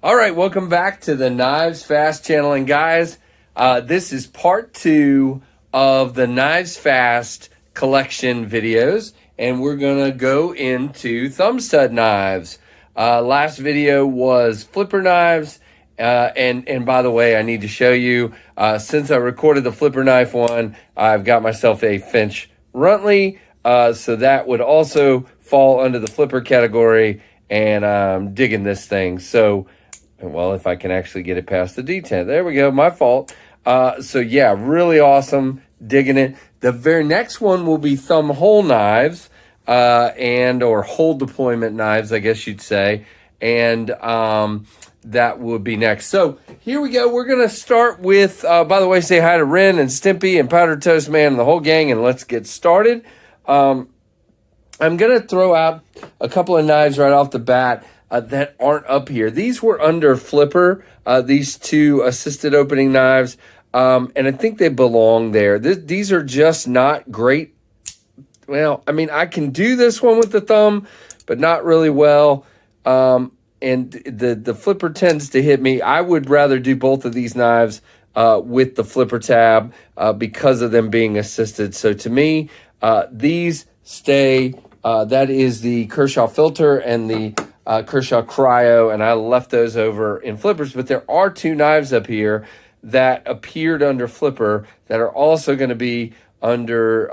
All right, welcome back to the KnivesFAST channel. And guys, this is part 2 of the KnivesFAST collection videos. And we're going to go into thumb stud knives. Last video was flipper knives. And by the way, I need to show you, since I recorded the flipper knife one, I've got myself a Finch Runtley. So that would also fall under the flipper category. And I'm digging this thing. So, well, if I can actually get it past the D10. There we go. My fault. So, yeah, really awesome. Digging it. The very next one will be thumb hole knives or hole deployment knives, I guess you'd say. And that would be next. So, here we go. We're going to start with, by the way, say hi to Ren and Stimpy and Powder Toast Man and the whole gang, and let's get started. I'm going to throw out a couple of knives right off the bat that aren't up here. These were under flipper, these two assisted opening knives, and I think they belong there. These are just not great. Well, I mean, I can do this one with the thumb, but not really well, and the flipper tends to hit me. I would rather do both of these knives with the flipper tab because of them being assisted. So to me, these stay. That is the Kershaw filter and the Kershaw cryo, and I left those over in flippers. But there are two knives up here that appeared under flipper that are also going to be under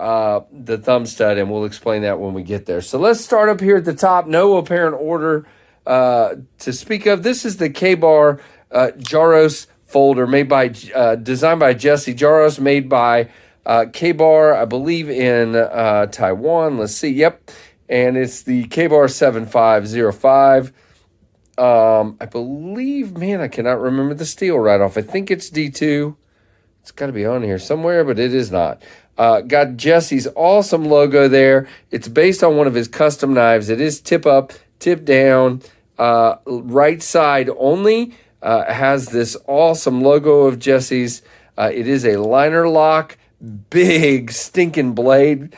the thumb stud, and we'll explain that when we get there. So let's start up here at the top. No apparent order to speak of. This is the KBar Jaros folder designed by Jesse Jaros, made by KBar, I believe in Taiwan. Let's see. Yep. And it's the KBar 7505. I believe, man, I cannot remember the steel right off. I think it's D2. It's got to be on here somewhere, but it is not. Got Jesse's awesome logo there. It's based on one of his custom knives. It is tip up, tip down, right side only. Has this awesome logo of Jesse's. It is a liner lock, big stinking blade.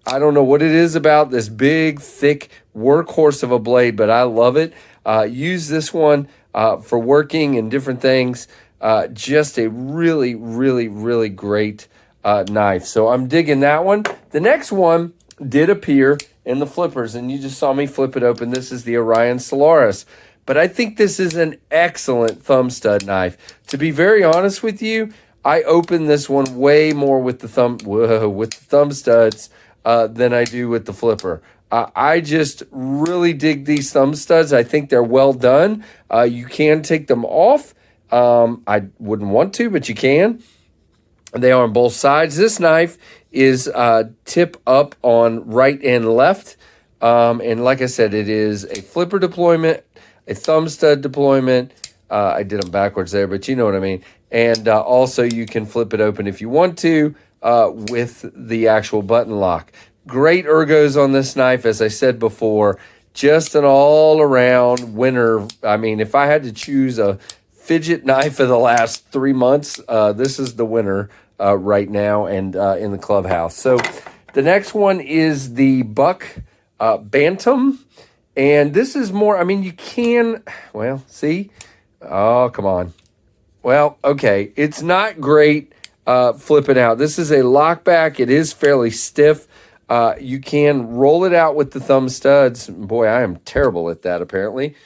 I don't know what it is about this big, thick workhorse of a blade, but I love it. Use this one for working and different things. Just a really, really, really great knife. So I'm digging that one. The next one did appear in the flippers, and you just saw me flip it open. This is the Orion Solaris. But I think this is an excellent thumb stud knife. To be very honest with you, I open this one way more with the thumb studs than I do with the flipper. I just really dig these thumb studs. I think they're well done. You can take them off. I wouldn't want to, but you can. They are on both sides. This knife is tip up on right and left. And like I said, it is a flipper deployment, a thumb stud deployment. I did them backwards there, but you know what I mean. And also you can flip it open if you want to with the actual button lock. Great ergos on this knife, as I said before. Just an all-around winner. I mean, if I had to choose a fidget knife for the last 3 months, this is the winner right now and in the clubhouse. So the next one is the Buck Bantam. And this is more, I mean, you can, well, see? Oh, come on. Well, okay. It's not great flipping out. This is a lockback. It is fairly stiff. You can roll it out with the thumb studs. Boy, I am terrible at that, apparently.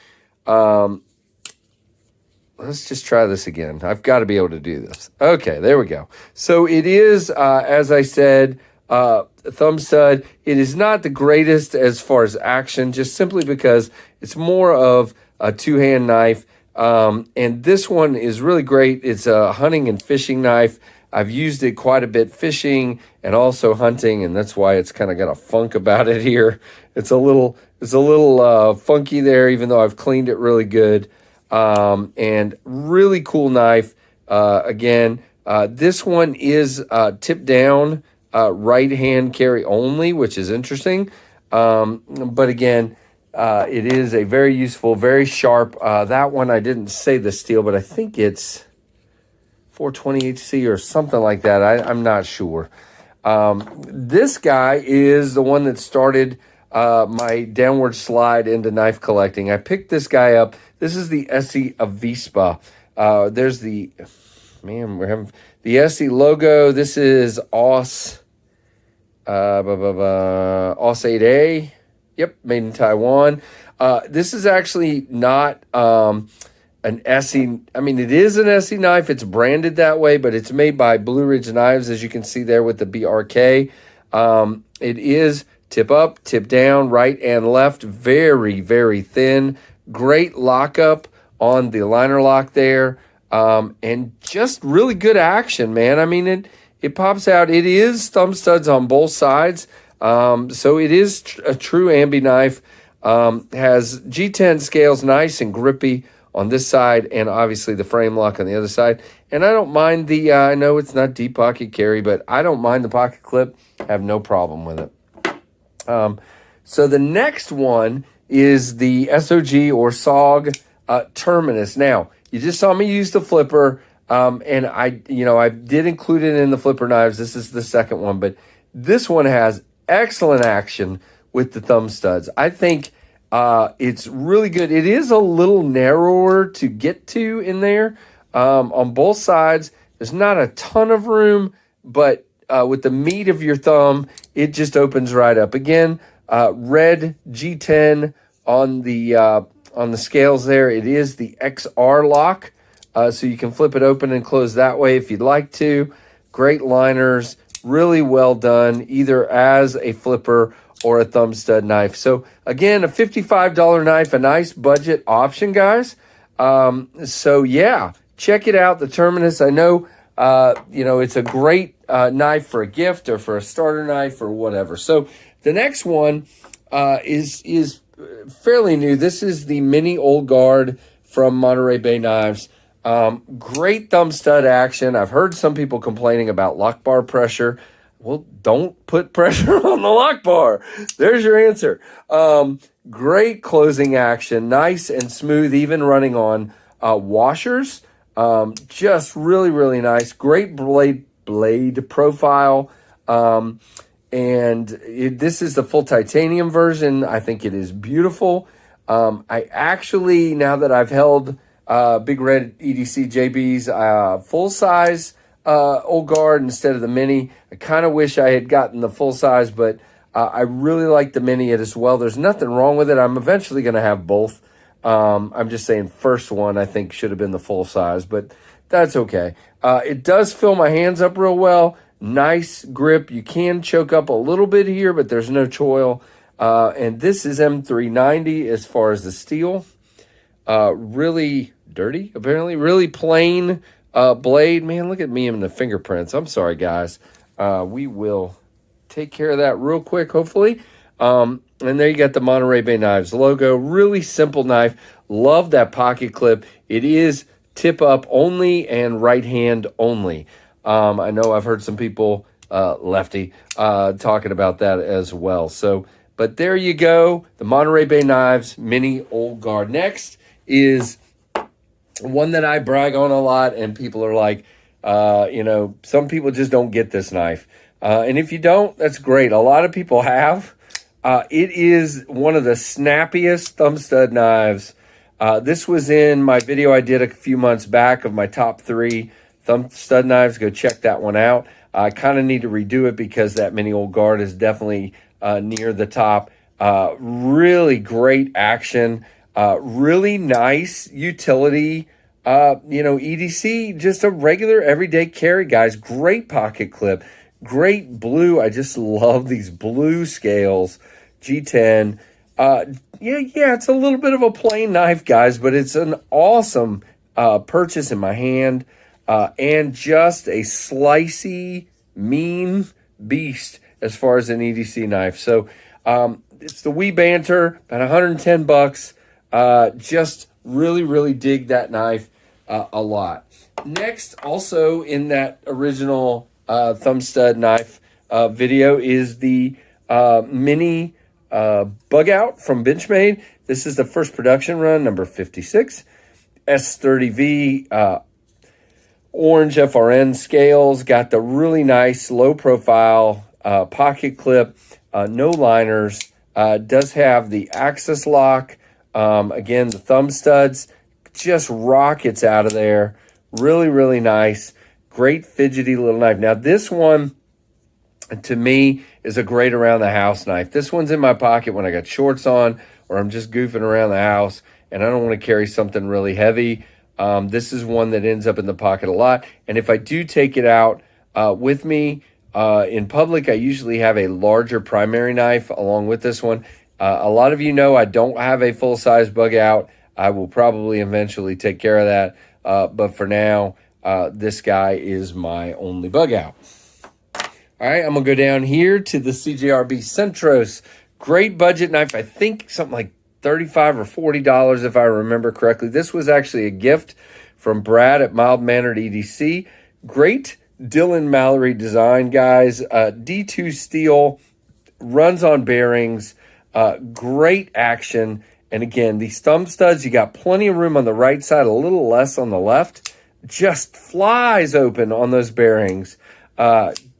Let's just try this again. I've got to be able to do this. Okay, there we go. So it is, as I said, thumb stud. It is not the greatest as far as action, just simply because it's more of a two-hand knife. And this one is really great. It's a hunting and fishing knife. I've used it quite a bit fishing and also hunting, and that's why it's kind of got a funk about it here. It's a little funky there, even though I've cleaned it really good. And really cool knife. Again, this one is tip down, right hand carry only, which is interesting. But again, it is a very useful, very sharp. That one I didn't say the steel, but I think it's 420 HC or something like that. I'm not sure. This guy is the one that started my downward slide into knife collecting. I picked this guy up. This is the Essie Avispa. There's the, man, we're having the Essie logo. This is OS, OS 8A. Yep, made in Taiwan. This is actually not an Essie. I mean, it is an Essie knife. It's branded that way, but it's made by Blue Ridge Knives, as you can see there with the BRK. It is tip up, tip down, right and left. Very, very thin. Great lockup on the liner lock there. And just really good action, man. I mean, it pops out. It is thumb studs on both sides. So it is a true ambi knife. Has G10 scales, nice and grippy on this side, and obviously the frame lock on the other side. And I don't mind the, I know it's not deep pocket carry, but I don't mind the pocket clip. I have no problem with it. So the next one is the SOG or SOG Terminus. Now, you just saw me use the flipper, and I did include it in the flipper knives. This is the second one, but this one has excellent action with the thumb studs. I think it's really good. It is a little narrower to get to in there on both sides. There's not a ton of room, but with the meat of your thumb, it just opens right up. Again, red G10 on the scales there. It is the XR lock, so you can flip it open and close that way if you'd like to. Great liners, really well done, either as a flipper or a thumb stud knife. So again, a $55 knife, a nice budget option, guys. So yeah, check it out, the Terminus. I know, it's a great knife for a gift or for a starter knife or whatever. So the next one is fairly new. This is the Mini Old Guard from Monterey Bay Knives. Great thumb stud action. I've heard some people complaining about lock bar pressure. Well, don't put pressure on the lock bar. There's your answer. Great closing action, nice and smooth, even running on washers. Just really, really nice. Great blade profile. This is the full titanium version. I think it is beautiful. I actually, now that I've held Big Red EDC JB's full size Old Guard instead of the mini, I kind of wish I had gotten the full size, but I really like the mini as well. There's nothing wrong with it. I'm eventually going to have both. I'm just saying first one I think should have been the full size, but that's okay. It does fill my hands up real well. Nice grip. You can choke up a little bit here, but there's no choil. And this is M390 as far as the steel. Really dirty, apparently. Really plain blade. Man, look at me and the fingerprints. I'm sorry, guys. We will take care of that real quick, hopefully. And there you got the Monterey Bay Knives logo. Really simple knife. Love that pocket clip. It is tip up only and right hand only. I know I've heard some people, lefty, talking about that as well. So, but there you go. The Monterey Bay Knives Mini Old Guard. Next is one that I brag on a lot, and people are like, some people just don't get this knife. And if you don't, that's great. A lot of people have. It is one of the snappiest thumb stud knives. This was in my video I did a few months back of my top 3 thumb stud knives. Go check that one out. I kind of need to redo it because that Mini Old Guard is definitely near the top. Really great action. Really nice utility. EDC, just a regular everyday carry, guys. Great pocket clip. Great blue. I just love these blue scales. G10. It's a little bit of a plain knife, guys, but it's an awesome purchase in my hand. And just a slicey, mean beast as far as an EDC knife. So it's the wee banter, about $110. Just really, really dig that knife a lot. Next, also in that original thumb stud knife video is the mini Bugout from Benchmade. This is the first production run, number 56. S30V orange FRN scales. Got the really nice low profile pocket clip. No liners. Does have the access lock Again, the thumb studs just rockets out of there. Really, really nice. Great fidgety little knife. Now, this one, to me, is a great around the house knife. This one's in my pocket when I got shorts on or I'm just goofing around the house and I don't want to carry something really heavy. This is one that ends up in the pocket a lot. And if I do take it out with me in public, I usually have a larger primary knife along with this one. A lot of you know I don't have a full-size Bugout. I will probably eventually take care of that. But for now, this guy is my only Bugout. All right, I'm going to go down here to the CJRB Centros. Great budget knife. I think something like $35 or $40 if I remember correctly. This was actually a gift from Brad at Mild Mannered EDC. Great Dylan Mallory design, guys. D2 steel, runs on bearings, great action. And again, these thumb studs, you got plenty of room on the right side, a little less on the left. Just flies open on those bearings.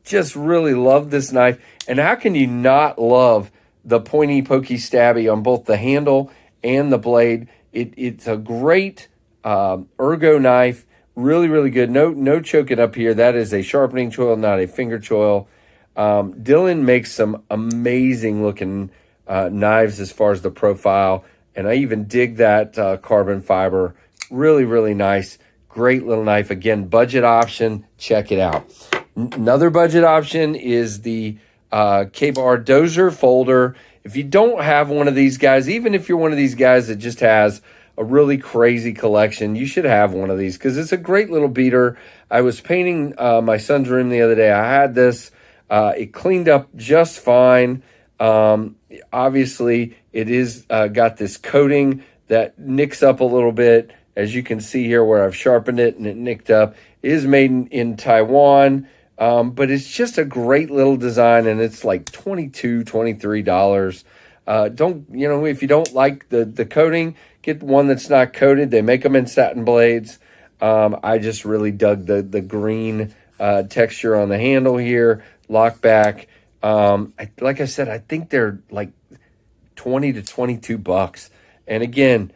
Just really love this knife. And how can you not love the pointy, pokey, stabby on both the handle and the blade? It's a great ergo knife. Really, really good. No choking up here. That is a sharpening choil, not a finger choil. Dylan makes some amazing looking knives as far as the profile. And I even dig that carbon fiber. Really, really nice. Great little knife. Again, budget option. Check it out. Another budget option is the KBar Dozer folder. If you don't have one of these guys, even if you're one of these guys that just has a really crazy collection, you should have one of these because it's a great little beater. I was painting my son's room the other day. I had this. It cleaned up just fine. Obviously, it is got this coating that nicks up a little bit. As you can see here where I've sharpened it and it nicked up. It is made in Taiwan. But it's just a great little design, and it's like $22, $23. If you don't like the coating, get one that's not coated. They make them in satin blades. I just really dug the green texture on the handle here, lock back. Like I said, I think they're like $20 to $22. And again,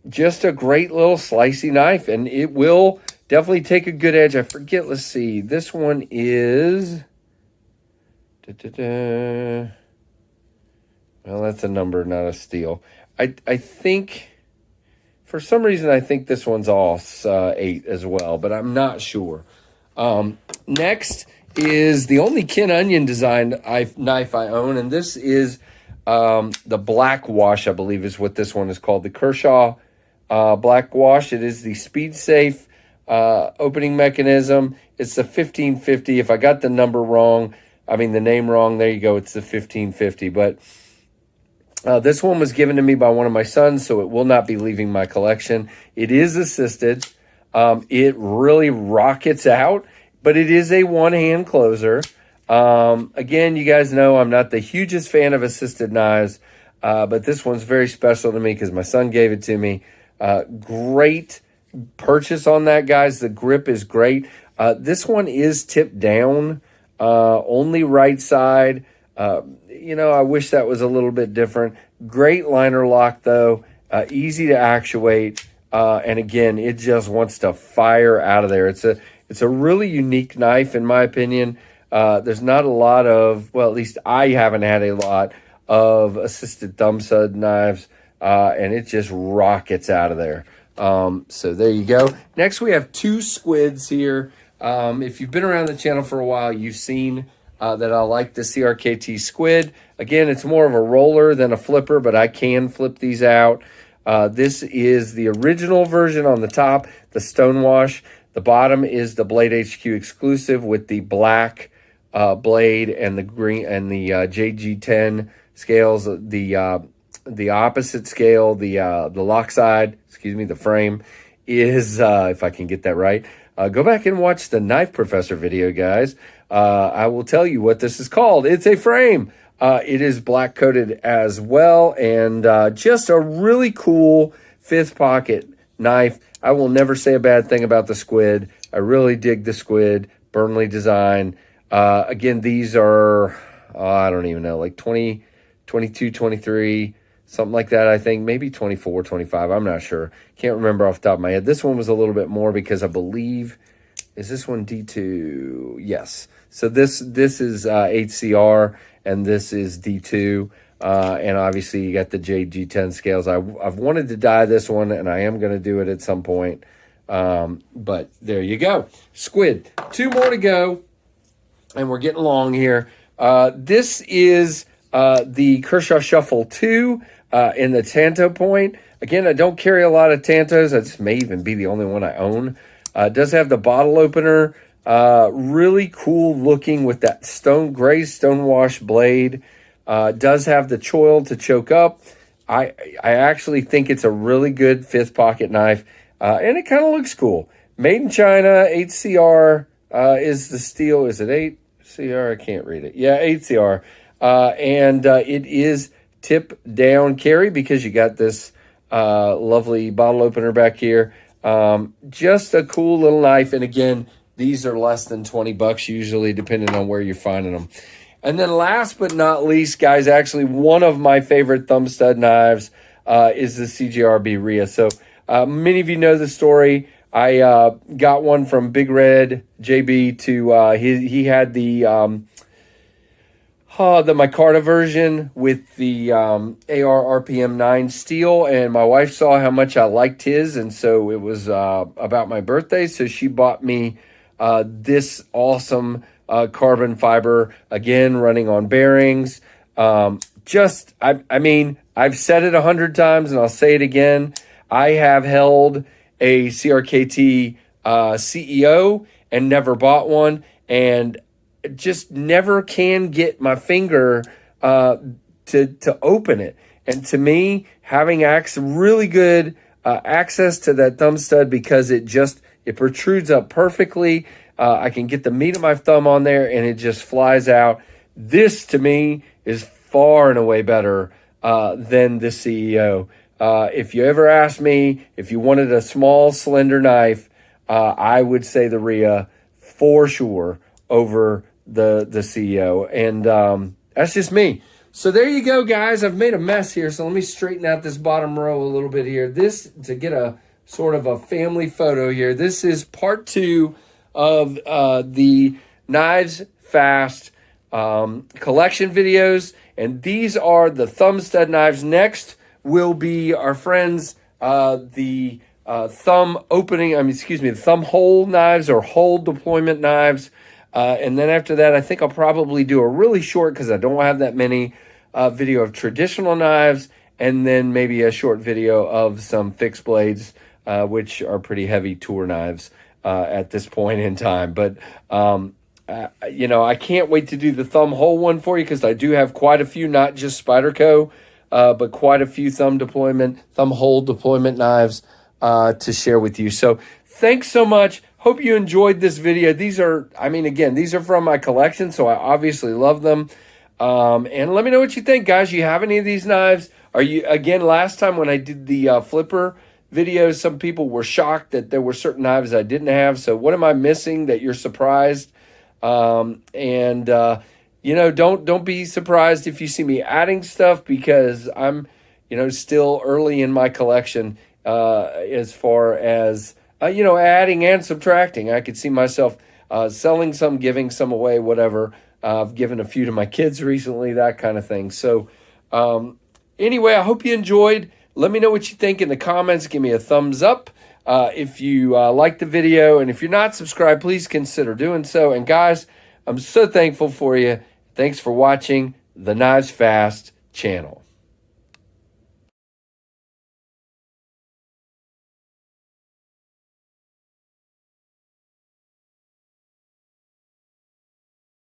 just a great little slicey knife, and it will definitely take a good edge. I forget. Let's see. This one is... Well, that's a number, not a steel. I think... For some reason, I think this one's all 8 as well, but I'm not sure. Next is the only Ken Onion designed knife I own, and this is the Black Wash, I believe is what this one is called. The Kershaw Black Wash. It is the Speed Safe opening mechanism. It's the 1550. If I got the number wrong, the name wrong, there you go. It's the 1550. But this one was given to me by one of my sons, so it will not be leaving my collection. It is assisted. It really rockets out, but it is a one-hand closer. Again, you guys know I'm not the hugest fan of assisted knives, but this one's very special to me because my son gave it to me. Great purchase on that, guys. The grip is great. This one is tipped down, only right side. I wish that was a little bit different. Great liner lock though, easy to actuate, and again, it just wants to fire out of there. It's a really unique knife in my opinion. There's not a lot of, well, at least I haven't had a lot of assisted thumb stud knives, and it just rockets out of there. So there you go. Next, we have 2 squids here. If you've been around the channel for a while, you've seen that I like the CRKT Squid. Again, it's more of a roller than a flipper, but I can flip these out. This is the original version on the top, the Stonewash. The bottom is the Blade HQ exclusive with the black blade and the green and the JG10 scales. The opposite scale, the lock side, the frame is, if I can get that right, go back and watch the Knife Professor video, guys. I will tell you what this is called. It's a frame. It is black coated as well, and just a really cool 5th pocket knife. I will never say a bad thing about the Squid. I really dig the Squid, Burnley design. Again, these are, I don't even know, like 20, 22, 23, something like that, I think. Maybe 24, 25. I'm not sure. Can't remember off the top of my head. This one was a little bit more because I believe, is this one D2? Yes. So this is HCR, and this is D2. And obviously you got the G10 scales. I've wanted to dye this one, and I am going to do it at some point. But there you go. Squid. 2 more to go, and we're getting along here. This is the Kershaw Shuffle 2 in the Tanto point. Again, I don't carry a lot of Tantos. This may even be the only one I own. It does have the bottle opener. Really cool looking with that gray stonewash blade. Does have the choil to choke up. I actually think it's a really good 5th pocket knife. And it kind of looks cool. Made in China, 8CR is the steel. Is it 8CR? I can't read it. Yeah, 8CR. And it is tip down carry because you got this lovely bottle opener back here. Just a cool little knife. And again, these are less than 20 bucks usually, depending on where you're finding them. And then last but not least, guys, actually one of my favorite thumb stud knives is the CJRB Rhea. So many of you know the story. I got one from Big Red JB to he had the micarta version with the AR RPM 9 steel, and my wife saw how much I liked his, and so it was about my birthday, so she bought me this awesome carbon fiber, again running on bearings. I mean, I've said it 100 times and I'll say it again. I have held a CRKT CEO and never bought one, and just never can get my finger to open it. And to me, having really good access to that thumb stud, because it protrudes up perfectly. I can get the meat of my thumb on there and it just flies out. This to me is far and away better than the CEO. If you ever asked me if you wanted a small, slender knife, I would say the Rhea for sure over the CEO. And that's just me. So there you go, guys. I've made a mess here, so let me straighten out this bottom row a little bit here. This, to get a sort of a family photo here, this is part 2 of the KnivesFAST collection videos. And these are the thumb stud knives. Next will be our friends, the thumb hole knives or hole deployment knives. And then after that, I think I'll probably do a really short, because I don't have that many, video of traditional knives, and then maybe a short video of some fixed blades, which are pretty heavy Toor knives at this point in time. But, I can't wait to do the thumb hole one for you, because I do have quite a few, not just Spyderco, but quite a few thumb hole deployment knives to share with you. So thanks so much. Hope you enjoyed this video. These are from my collection, so I obviously love them. And let me know what you think, guys. You have any of these knives? Last time when I did the flipper videos, some people were shocked that there were certain knives I didn't have. So what am I missing that you're surprised? Don't be surprised if you see me adding stuff, because I'm, still early in my collection as far as, adding and subtracting. I could see myself selling some, giving some away, whatever. I've given a few to my kids recently, that kind of thing. So anyway, I hope you enjoyed. Let me know what you think in the comments. Give me a thumbs up if you like the video. And if you're not subscribed, please consider doing so. And guys, I'm so thankful for you. Thanks for watching the KnivesFAST channel.